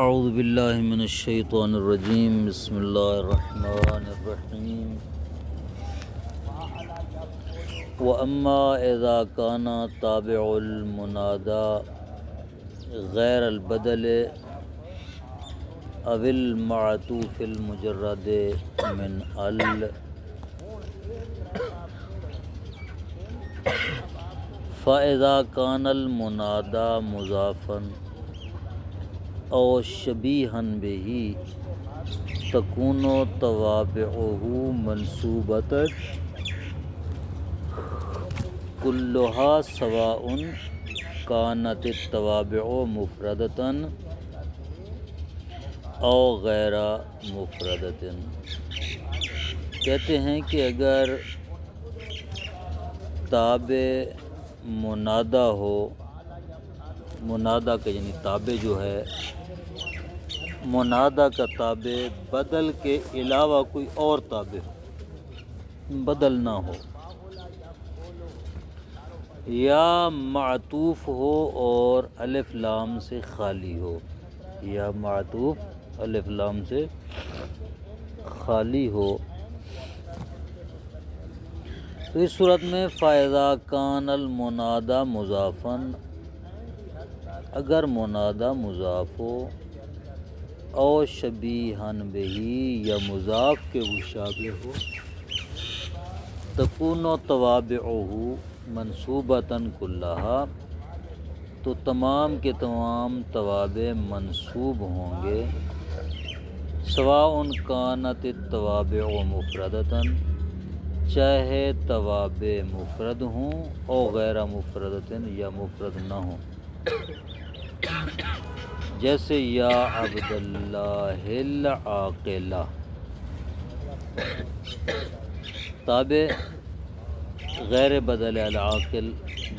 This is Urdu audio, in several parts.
اعوذ باللہ من الشیطان الرجیم بسم اللہ الرحمن الرحیم وَأَمَّا إِذَا كَانَ تَابِعُ الْمُنَادَى غَيْرَ الْبَدَلِ أَوِ الْمَعْطُوفِ الْمُجَرَّدِ مِنْ فَإِذَا كَانَ الْمُنَادَى مُضَافًا أو شبیہا بہ تکون توابعہ منصوبۃ کلھا سواء کانت التوابع مفردۃ او غیر مفردۃ۔ کہتے ہیں کہ اگر تابع منادہ ہو، منادہ کا یعنی تابع جو ہے، منادہ کا تابع بدل کے علاوہ کوئی اور تابع ہو، بدل نہ ہو، یا معطوف ہو اور الف لام سے خالی ہو، یا معطوف الف لام سے خالی ہو، تو اس صورت میں فَإِذَا كَانَ الْمُنَادَى مُضَافًا، اگر منادہ مضاف ہو، او شبیہا بہ یا مضاف کے مشابہ ہو، تکون توابعہ منصوبۃ کلھا، تو تمام کے تمام توابع منصوب ہوں گے، سواء کانت التوابع مفردۃ، چاہے توابع مفرد ہوں، او غیر مفردۃ یا مفرد نہ ہوں، جیسے یا عبداللہ العاقلہ، تابع غیر بدل، العاقل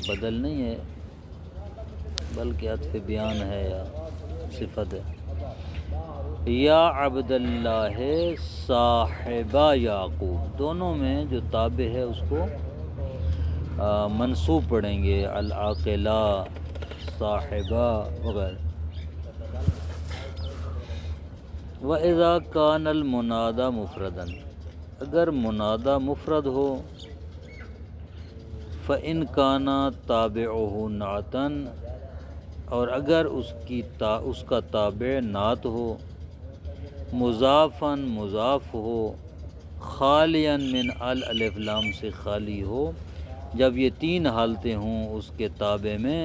بدل نہیں ہے بلکہ عطف بیان ہے یا صفت ہے۔ یا عبداللہ صاحبہ یعقوب، دونوں میں جو تابع ہے اس کو منصوب پڑھیں گے، العاقلہ، صاحبہ وغیرہ۔ وَإِذَا كَانَ الْمُنَادَى مُفْرَدًا، اگر منادہ مفرد ہو، فَإِنْ كَانَ تَابِعُهُ نَعْتًا، اور اگر اس کا تابع نعت ہو، مضافاً مضاف ہو، خالیاً من الف لام سے خالی ہو، جب یہ تین حالتیں ہوں اس کے تابع میں،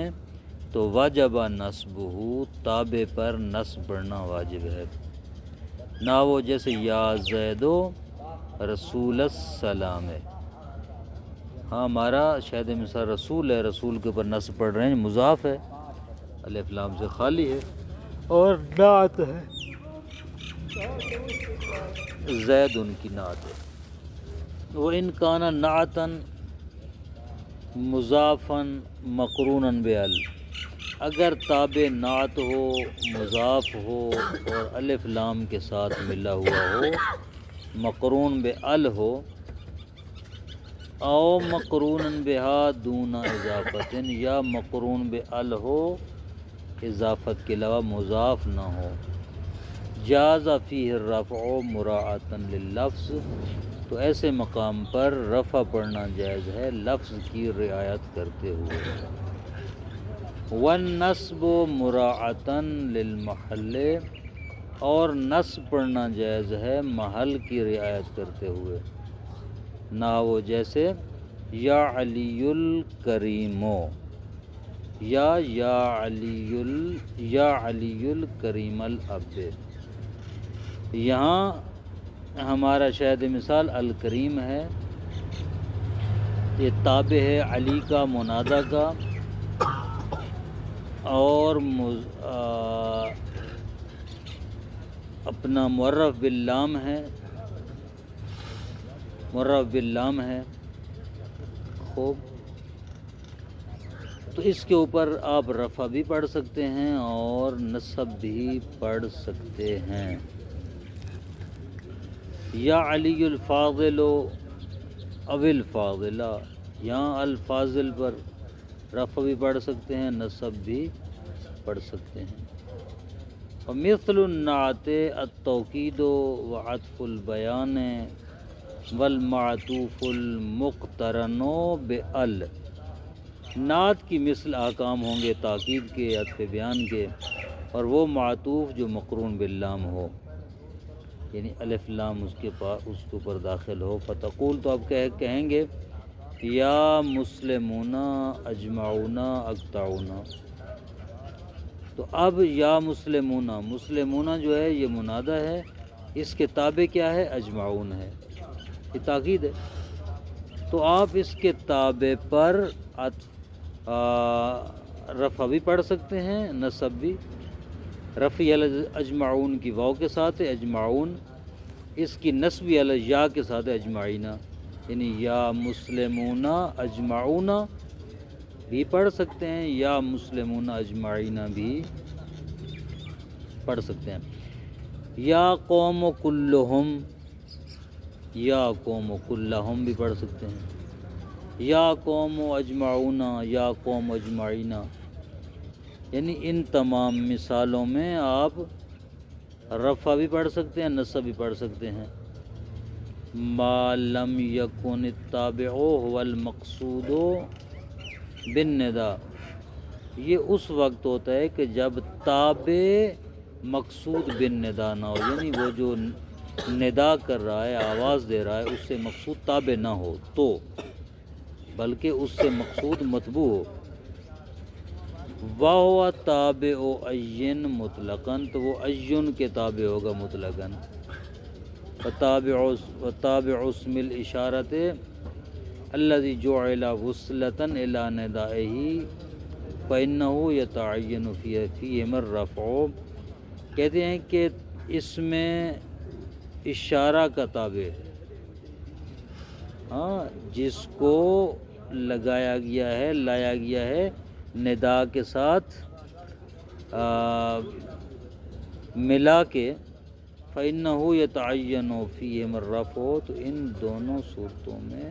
تو وجب نصبہ، تابع پر نصب پڑھنا واجب ہے۔ نہ وہ جیسے یا زید رسول السلام ہے، ہاں ہمارا شاہد مثال رسول ہے، رسول کے اوپر نصب پڑھ رہے ہیں، مضاف ہے، الف لام سے خالی ہے، اور نعت ہے، زید ان کی نعت ہے۔ وَإِنْ كَانَ نَعْتًا مضافاً مقرونا بِأَلْ، اگر تابع نعت ہو، مضاف ہو اور الف لام کے ساتھ ملا ہوا ہو، مقرون بِأَلْ ہو، او مقرونا بہا دون اضافت، یا مقرون بِأَلْ ہو اضافت کے علاوہ مضاف نہ ہو، جاز فیہ الرفع مراعاۃ لللفظ، تو ایسے مقام پر رفع پڑھنا جائز ہے لفظ کی رعایت کرتے ہوئے، والنصب مراعاۃ للمحل، اور نصب پڑھنا جائز ہے محل کی رعایت کرتے ہوئے، نحو جیسے یا علی الکریم، یا علی الکریم الاب، یہاں ہمارا شاہد مثال الکریم ہے، یہ تابع ہے علی کا منادہ کا، اور اپنا معرف باللام ہے، معرف باللام ہے، خوب، تو اس کے اوپر آپ رفع بھی پڑھ سکتے ہیں اور نصب بھی پڑھ سکتے ہیں۔ یا علی الفاضل او الفاضلہ، یہاں الفاضل پر رفع بھی پڑھ سکتے ہیں، نصب بھی پڑھ سکتے ہیں۔ ومثل النعت التوکید وعطف البیان والمعطوف المقترن بال، نعت کی مثل احکام ہوں گے تاکید کے، عطف بیان کے، اور وہ معطوف جو مقرون باللام ہو، یعنی الف لام اس کے اوپر داخل ہو۔ فتقول، تو اب کہیں گے یا مسلمون اجمعون اقطعون، تو اب یا مسلمون، مسلمون جو ہے یہ منادہ ہے، اس کے تابع کیا ہے؟ اجمعون ہے، یہ تاکید ہے۔ تو آپ اس کے تابع پر رفع بھی پڑھ سکتے ہیں، نصب بھی۔ رفع علی اجمعون کی واو کے ساتھ ہے اجمعون، اس کی نصبی علی یا کے ساتھ ہے اجمعین، یعنی یا مسلمون اجمعون بھی پڑھ سکتے ہیں، یا مسلمون اجمعین بھی پڑھ سکتے ہیں۔ یا قوم کلہم، یا قوم کلہم بھی پڑھ سکتے ہیں، یا قوم اجمعون، یا قوم اجمعین، یعنی ان تمام مثالوں میں آپ رفع بھی پڑھ سکتے ہیں، نصب بھی پڑھ سکتے ہیں۔ ما لم یکن التابع هو المقصود بالندا، یہ اس وقت ہوتا ہے کہ جب تابع مقصود بالندا نہ ہو، یعنی وہ جو ندا کر رہا ہے، آواز دے رہا ہے، اس سے مقصود تابع نہ ہو تو، بلکہ اس سے مقصود متبوع ہو۔ وَهُوَ تَابِعُ عَيِّن مطلقاً، تو وہ عین کے تابع ہوگا مطلقاً۔ وَتَابِعُ اسْمِ الْإِشَارَةِ الَّذِي جُعِلَ وُصْلَةً إِلَى نِدَائِهِ فَإِنَّهُ يَتَعَيَّنُ فِيهِمَا الرَّفْعُ، کہتے ہیں کہ اس میں اشارہ کا تابع، جس کو لگایا گیا ہے، لایا گیا ہے ندا کے ساتھ ملا کے، فَإِنَّهُ يَتَعَيَّنُ فِيهِمَا الرَّفْعُ، تو ان دونوں صورتوں میں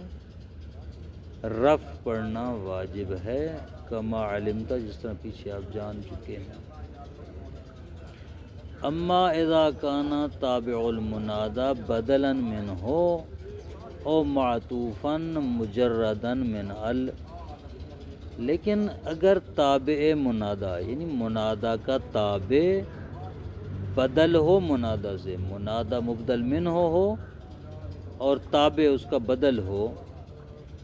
رفع پڑھنا واجب ہے، کما علمتا، جس طرح پیچھے آپ جان چکے ہیں۔ اما اذا کان تابع المنادى بدلا منه او معطوفا مجردا من ال، لیکن اگر تابع منادہ یعنی منادہ کا تابع بدل ہو منادہ سے، منادہ مبدل منہ ہو اور تابع اس کا بدل ہو،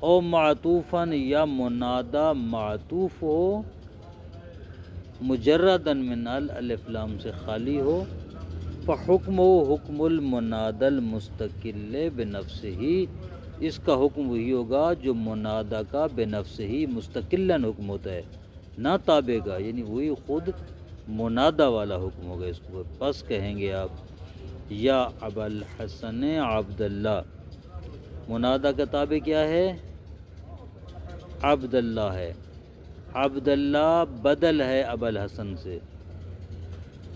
او معطوفاً یا منادہ معطوف ہو، مجرداً من الف لام سے خالی ہو، فحکمہ حکم المنادى المستقل بنفسہ، اس کا حکم وہی ہوگا جو منادہ کا بنفسہ ہی مستقلاً حکم ہوتا ہے، نہ تابع کا، یعنی وہی خود منادہ والا حکم ہوگا اس کو۔ پس کہیں گے آپ یا ابا الحسن عبداللہ، منادہ کا تابع کیا ہے؟ عبداللہ ہے، عبداللہ بدل ہے ابا الحسن سے،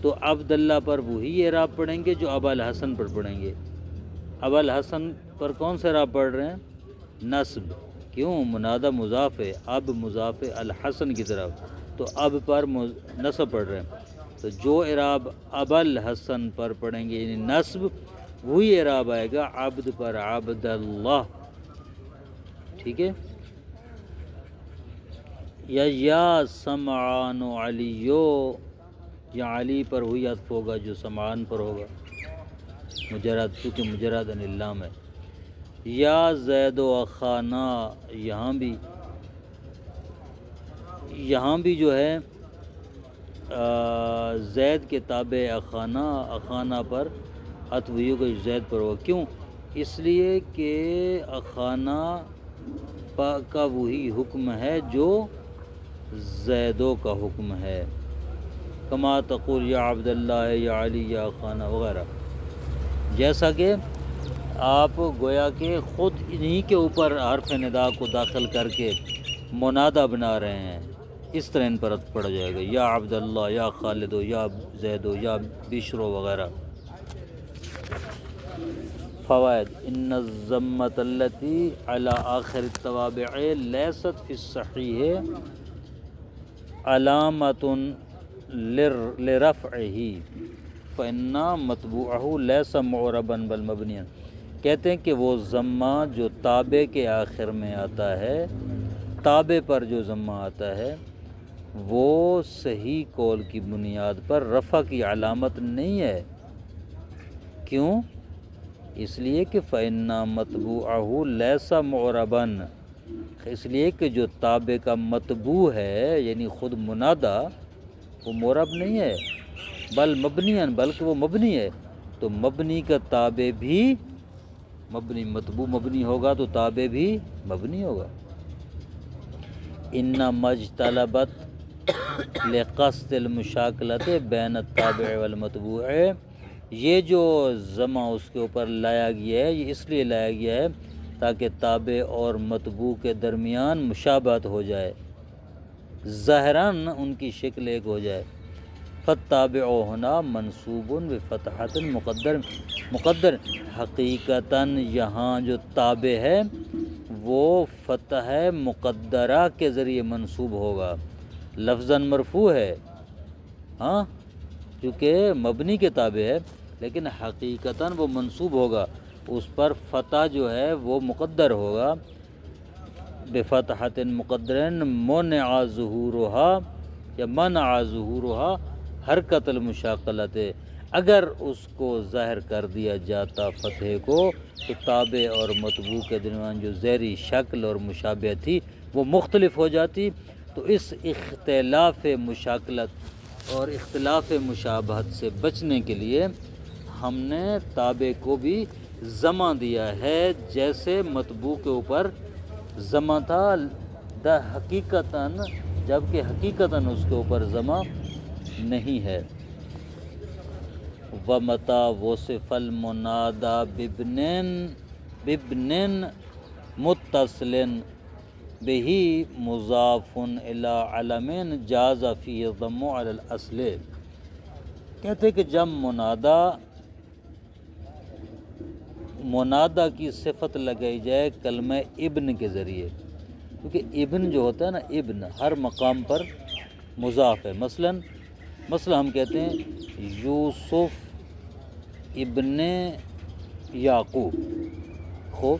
تو عبداللہ پر وہی اعراب پڑھیں گے جو ابا الحسن پر پڑھیں گے۔ ابا الحسن پر کون سے اعراب پڑھ رہے ہیں؟ نصب، کیوں؟ منادہ مضاف ہے، اب مضاف الحسن کی طرف، تو اب پر نصب پڑھ رہے ہیں، تو جو اعراب ابا الحسن پر پڑھیں گے یعنی نصب، وہی اعراب آئے گا عبد پر عبداللہ، ٹھیک ہے؟ یا سمعان علیو، یا علی پر وہی عطف ہوگا جو سمعان پر ہوگا، مجرد، چونکہ مجرد عن اللام ہے۔ یا زید و اخانا، یہاں بھی جو ہے زید کے تابع اخانا، اخانا پر عطف ہوئی ہوگا جو زید پر ہوگا، کیوں؟ اس لیے کہ اخانا کا وہی حکم ہے جو زیدوں کا حکم ہے، کما تقول یا عبداللہ یا علی یا اخانا وغیرہ، جیسا کہ آپ گویا کہ خود انہی کے اوپر حرف ندا کو داخل کر کے منادہ بنا رہے ہیں، اس طرح ان پر عطف پڑا جائے گا، یا عبداللہ یا خالد یا زید یا بشر وغیرہ۔ فوائد: ان الضمۃ التي على آخر التوابع ليست في الصحيح علامة لرفعہ فإنا مطبوعہ لیس معربا بل مبنیا، کہتے ہیں کہ وہ ضمہ جو تابع کے آخر میں آتا ہے، تابع پر جو ضمہ آتا ہے وہ صحیح قول کی بنیاد پر رفع کی علامت نہیں ہے۔ کیوں؟ اس لیے کہ فإنا مطبوعہ لیس معربا، اس لیے کہ جو تابع کا مطبوع ہے یعنی خود منادہ وہ معرب نہیں ہے، بل مبنیاً، بلکہ وہ مبنی ہے۔ تو مبنی کا تابع بھی مبنی، مطبوع مبنی ہوگا تو تابع بھی مبنی ہوگا۔ انما اجتلبت لقصد المشاکلت بین التابع والمطبوع، یہ جو ضمہ اس کے اوپر لایا گیا ہے یہ اس لیے لایا گیا ہے تاکہ تابع اور مطبوع کے درمیان مشابہت ہو جائے، ظاہراً ان کی شکل ایک ہو جائے۔ فالتابع ہنا منصوب بفتحۃ مقدر، حقیقتاً یہاں جو تابع ہے وہ فتح مقدرہ کے ذریعے منصوب ہوگا، لفظاً مرفوع ہے ہاں کیونکہ مبنی کے تابع ہے، لیکن حقیقتاً وہ منصوب ہوگا، اس پر فتح جو ہے وہ مقدر ہوگا۔ بفتحۃ مقدر منع ظہورها یا منع ظہورها حرکت المشاقلت، اگر اس کو ظاہر کر دیا جاتا فتح کو تو تابع اور مطبوع کے درمیان جو ظاہری شکل اور مشابہت تھی وہ مختلف ہو جاتی۔ تو اس اختلاف مشاکلت اور اختلاف مشابہت سے بچنے کے لیے ہم نے تابع کو بھی ضمہ دیا ہے جیسے مطبوع کے اوپر ضمہ تھا حقیقتاً، جبکہ حقیقتاً اس کے اوپر ضمہ نہیں ہے۔ وَمَتَى وُصِفَ الْمُنَادَى بِابْنٍ مُتَّصِلٍ بِهِ مُضَافٌ إِلَىٰ عَلَمٍ جَازَ فِيهِ الضَّمُّ عَلَى الْأَصْلِ، کہتے ہیں کہ جب منادہ کی صفت لگائی جائے کلمہ ابن کے ذریعے، کیونکہ ابن جو ہوتا ہے نا، ابن ہر مقام پر مضاف ہے۔ مثلا ہم کہتے ہیں یوسف ابن یعقوب، خوب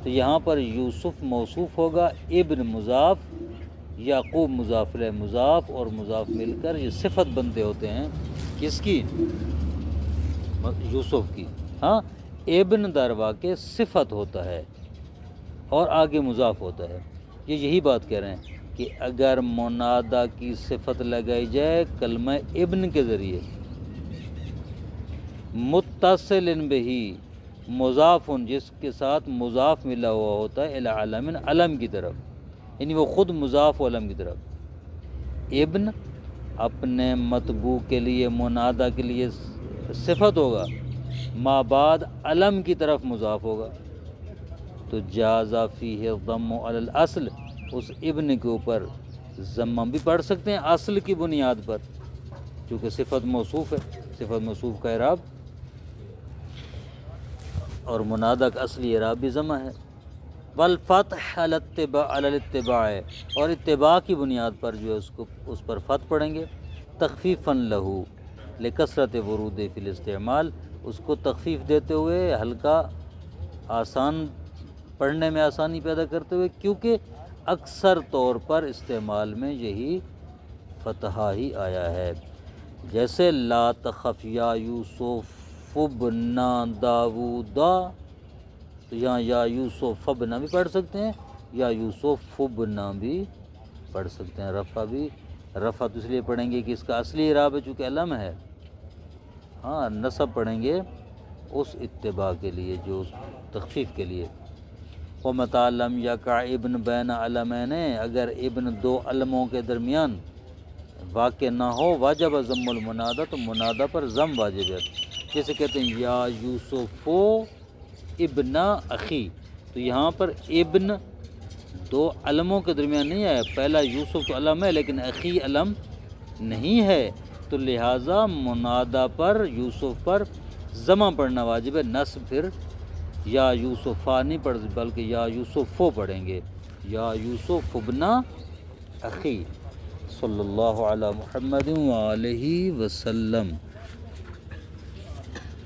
تو یہاں پر یوسف موصوف ہوگا، ابن مضاف، یعقوب مضاف الیہ مضاف، اور مضاف مل کر یہ صفت بنتے ہوتے ہیں کس کی؟ یوسف کی۔ ہاں ابن در واقع صفت ہوتا ہے اور آگے مضاف ہوتا ہے، یہ یہی بات کہہ رہے ہیں کہ اگر منادہ کی صفت لگائی جائے کلمہ ابن کے ذریعے، متصل بہ مضاف، جس کے ساتھ مضاف ملا ہوا ہوتا ہے، الی علم، علم کی طرف، یعنی وہ خود مضاف و علم کی طرف۔ ابن اپنے مطبوع کے لیے، منادہ کے لیے صفت ہوگا، ما بعد علم کی طرف مضاف ہوگا، تو جاز فیہ الضم علی الاصل، اس ابن کے اوپر ضمہ بھی پڑھ سکتے ہیں اصل کی بنیاد پر، کیونکہ صفت موصوف ہے، صفت موصوف کا اعراب اور منادہ کا اصلی اعراب بھی ضمہ ہے۔ والفتح علی الاتباع، اور اتباع کی بنیاد پر جو ہے اس پر فتح پڑھیں گے، تخفیفا لہو لکثرت ورود فی الاستعمال، اس کو تخفیف دیتے ہوئے، ہلکا آسان پڑھنے میں آسانی پیدا کرتے ہوئے، کیونکہ اکثر طور پر استعمال میں یہی فتحہ ہی آیا ہے۔ جیسے لا تخف یا یوسف ابن داود، تو یہاں یا یوسف ابن بھی پڑھ سکتے ہیں، یا یوسف ابن بھی پڑھ سکتے ہیں، رفع تو اس لیے پڑھیں گے کہ اس کا اصلی اعراب ہے چونکہ علم ہے، ہاں نصب پڑھیں گے اس اتباع کے لیے جو تخفیف کے لیے۔ وَمَتَى لَمْ يَقَعْ ابن بین علمین، اگر ابن دو علموں کے درمیان واقع نہ ہو، واجب ضم المنادہ، تو منادہ پر ضم واجب ہے۔ جیسے کہتے ہیں یا یوسف ابن اخی، تو یہاں پر ابن دو علموں کے درمیان نہیں آیا، پہلا یوسف تو علم ہے لیکن اخی علم نہیں ہے، تو لہٰذا منادہ پر یوسف پر ضمہ پڑھنا واجب ہے، نصب پھر یا یوسفا نہیں پڑھ بلکہ یا یوسفو پڑھیں گے، یا یوسف ابن اخی۔ صلی اللہ علی محمد وآلہ وسلم۔